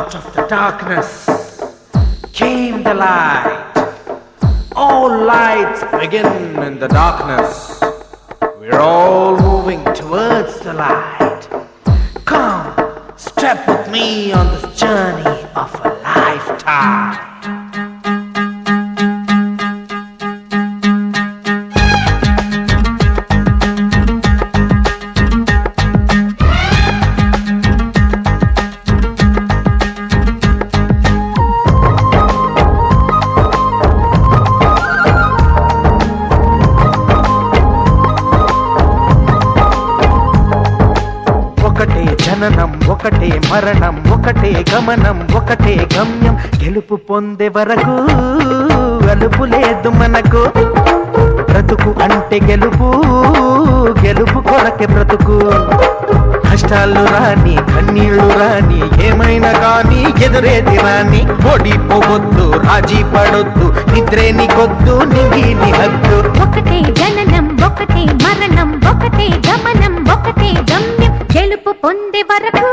Out of the darkness came the light. All lights begin in the darkness. We're all moving towards the light. Come, step with me on this journey of a lifetime. ఒకటే జననం ఒకటే మరణం ఒకటే గమనం ఒకటే గమ్యం గెలుపు పొందే వరకు అలుపు లేదు మనకు బ్రతుకు అంటే గెలుపు గెలుపు కొరకే బ్రతుకు కష్టాలు రాని కన్నీళ్లు రాని ఏమైనా కానీ ఎదురేది రాని ఓడిపోవద్దు రాజీ పడొద్దు నిద్రే నీకొద్దు నీ హద్దు ఒకటే జననం ఒకటే మరణం ఒకటే గమనం ఒకటే గమ్యం గెలుపు పొందే వరకు